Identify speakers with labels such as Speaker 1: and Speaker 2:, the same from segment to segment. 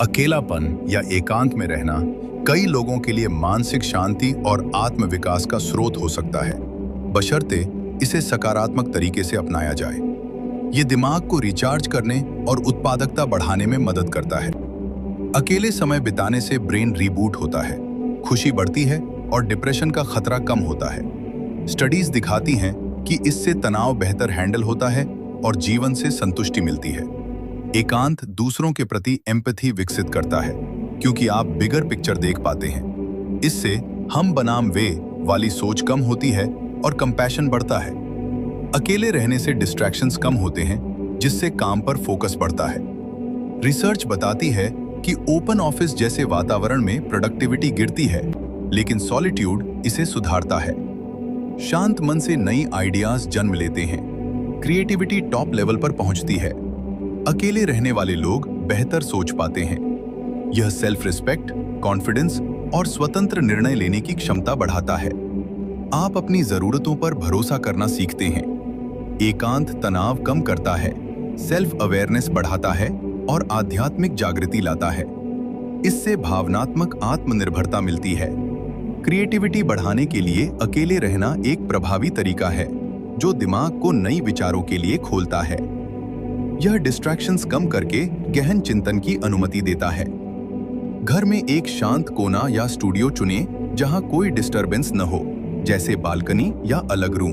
Speaker 1: अकेलापन या एकांत में रहना कई लोगों के लिए मानसिक शांति और आत्मविकास का स्रोत हो सकता है, बशर्ते इसे सकारात्मक तरीके से अपनाया जाए। ये दिमाग को रिचार्ज करने और उत्पादकता बढ़ाने में मदद करता है। अकेले समय बिताने से ब्रेन रीबूट होता है, खुशी बढ़ती है और डिप्रेशन का खतरा कम होता है। स्टडीज दिखाती हैं कि इससे तनाव बेहतर हैंडल होता है और जीवन से संतुष्टि मिलती है। एकांत दूसरों के प्रति एम्पैथी विकसित करता है, क्योंकि आप बिगर पिक्चर देख पाते हैं। इससे हम बनाम वे वाली सोच कम होती है और कंपैशन बढ़ता है। अकेले रहने से डिस्ट्रैक्शंस कम होते हैं, जिससे काम पर फोकस बढ़ता है। रिसर्च बताती है कि ओपन ऑफिस जैसे वातावरण में प्रोडक्टिविटी गिरती है, लेकिन सॉलिट्यूड इसे सुधारता है। शांत मन से नई आइडियाज जन्म लेते हैं, क्रिएटिविटी टॉप लेवल पर पहुंचती है। अकेले रहने वाले लोग बेहतर सोच पाते हैं। यह सेल्फ रिस्पेक्ट, कॉन्फिडेंस और स्वतंत्र निर्णय लेने की क्षमता बढ़ाता है। आप अपनी जरूरतों पर भरोसा करना सीखते हैं। एकांत तनाव कम करता है, सेल्फ अवेयरनेस बढ़ाता है और आध्यात्मिक जागृति लाता है। इससे भावनात्मक आत्मनिर्भरता मिलती है। क्रिएटिविटी बढ़ाने के लिए अकेले रहना एक प्रभावी तरीका है, जो दिमाग को नई विचारों के लिए खोलता है। यह डिस्ट्रैक्शंस कम करके गहन चिंतन की अनुमति देता है। घर में एक शांत कोना या स्टूडियो चुनें जहां कोई डिस्टरबेंस न हो, जैसे बालकनी या अलग रूम।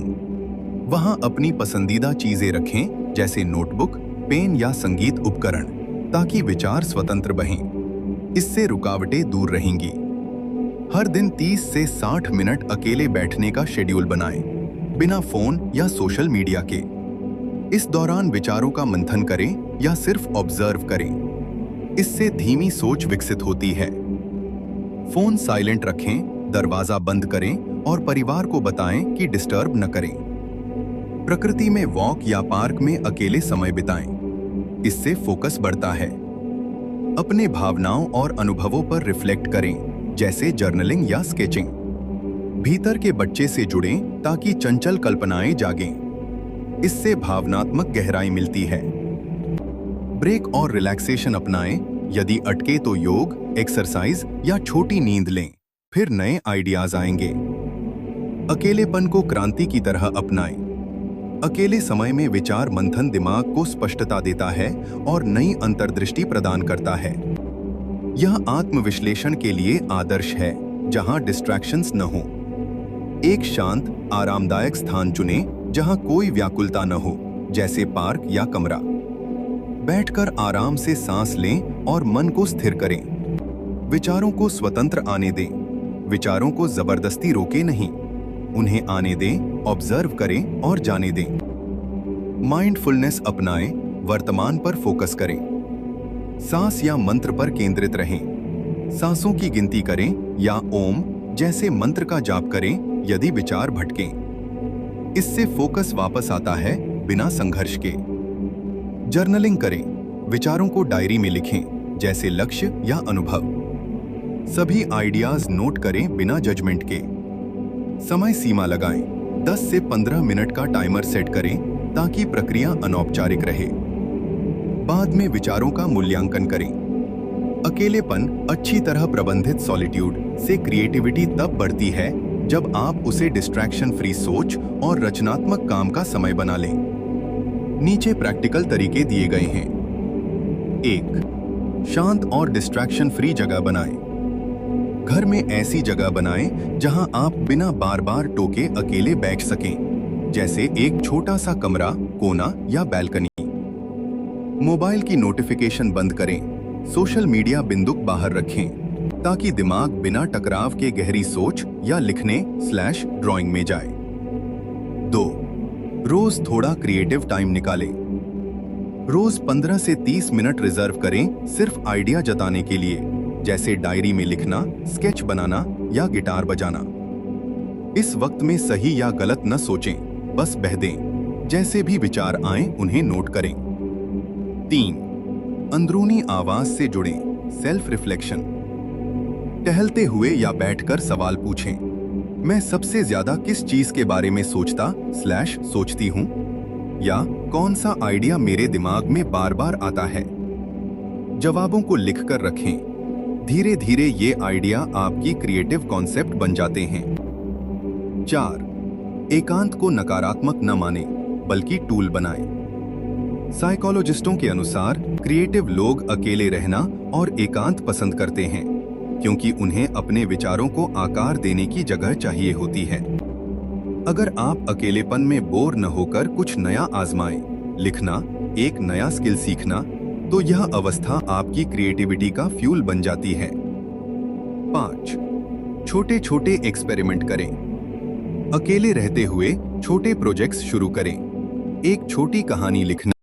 Speaker 1: वहां अपनी पसंदीदा चीजें रखें, जैसे नोटबुक, पेन या संगीत उपकरण, ताकि विचार स्वतंत्र बहें। इससे रुकावटें दूर रहेंगी। हर दिन 30 से 60 मिनट अकेले बैठने का शेड्यूल बनाएं, बिना फोन या सोशल मीडिया के। इस दौरान विचारों का मंथन करें या सिर्फ ऑब्जर्व करें। इससे धीमी सोच विकसित होती है। फोन साइलेंट रखें, दरवाजा बंद करें और परिवार को बताएं कि डिस्टर्ब न करें। प्रकृति में वॉक या पार्क में अकेले समय बिताएं। इससे फोकस बढ़ता है। अपने भावनाओं और अनुभवों पर रिफ्लेक्ट करें, जैसे जर्नलिंग या स्केचिंग। भीतर के बच्चे से जुड़ें ताकि चंचल कल्पनाएं जागें। इससे भावनात्मक गहराई मिलती है। ब्रेक और रिलैक्सेशन अपनाएं। यदि अटके तो योग, एक्सरसाइज या छोटी नींद लें, फिर नए आइडियाज आएंगे। अकेलेपन को क्रांति की तरह अपनाएं। अकेले समय में विचार मंथन दिमाग को स्पष्टता देता है और नई अंतर्दृष्टि प्रदान करता है। यह आत्मविश्लेषण के लिए आदर्श है, जहां डिस्ट्रैक्शंस न हो। एक शांत, आरामदायक स्थान चुनें जहां कोई व्याकुलता न हो, जैसे पार्क या कमरा। बैठकर आराम से सांस लें और मन को स्थिर करें। विचारों को स्वतंत्र आने दें। विचारों को जबरदस्ती रोके नहीं, उन्हें आने दें, ऑब्जर्व करें और जाने दें। माइंडफुलनेस अपनाएं, वर्तमान पर फोकस करें। सांस या मंत्र पर केंद्रित रहें। सांसों की गिनती करें या ओम जैसे मंत्र का जाप करें यदि विचार भटकें। इससे फोकस वापस आता है, बिना संघर्ष के। जर्नलिंग करें। विचारों को डायरी में लिखें, जैसे लक्ष्य या अनुभव। सभी आइडियाज नोट करें बिना जजमेंट के। समय सीमा लगाएं। 10 से 15 मिनट का टाइमर सेट करें ताकि प्रक्रिया अनौपचारिक रहे। बाद में विचारों का मूल्यांकन करें। अकेलेपन अच्छी तरह प्रबंधित सॉलिट्यूड से क्रिएटिविटी तब बढ़ती है जब आप उसे डिस्ट्रैक्शन फ्री सोच और रचनात्मक काम का समय बना लें। नीचे प्रैक्टिकल तरीके दिए गए हैं। 1. शांत और डिस्ट्रैक्शन फ्री जगह बनाएं। घर में ऐसी जगह बनाएं जहां आप बिना बार बार टोके अकेले बैठ सकें, जैसे एक छोटा सा कमरा, कोना या बैल्कनी। मोबाइल की नोटिफिकेशन बंद करें। सोशल मीडिया बिंदुक बाहर रखें, ताकि दिमाग बिना टकराव के गहरी सोच या लिखने/ड्राइंग में जाए। 2. रोज थोड़ा क्रिएटिव टाइम निकालें। रोज 15 से 30 मिनट रिजर्व करें सिर्फ आइडिया जताने के लिए, जैसे डायरी में लिखना, स्केच बनाना या गिटार बजाना। इस वक्त में सही या गलत न सोचें, बस बह दें। जैसे भी विचार आएं उन्हें नोट करें। 3. अंदरूनी आवाज से जुड़ें, सेल्फ रिफ्लेक्शन। टहलते हुए या बैठकर सवाल पूछें, मैं सबसे ज्यादा किस चीज के बारे में सोचता/सोचती हूं, या कौन सा आइडिया मेरे दिमाग में बार बार आता है।
Speaker 2: जवाबों को लिखकर रखें। धीरे धीरे ये आइडिया आपकी क्रिएटिव कॉन्सेप्ट बन जाते हैं। 4. एकांत को नकारात्मक न माने बल्कि टूल बनाएं। साइकोलॉजिस्टों के अनुसार क्रिएटिव लोग अकेले रहना और एकांत पसंद करते हैं, क्योंकि उन्हें अपने विचारों को आकार देने की जगह चाहिए होती है। अगर आप अकेलेपन में बोर न होकर कुछ नया आजमाएं, लिखना, एक नया स्किल सीखना, तो यह अवस्था आपकी क्रिएटिविटी का फ्यूल बन जाती है। 5. छोटे छोटे एक्सपेरिमेंट करें। अकेले रहते हुए छोटे प्रोजेक्ट्स शुरू करें। एक छोटी कहानी लिखना,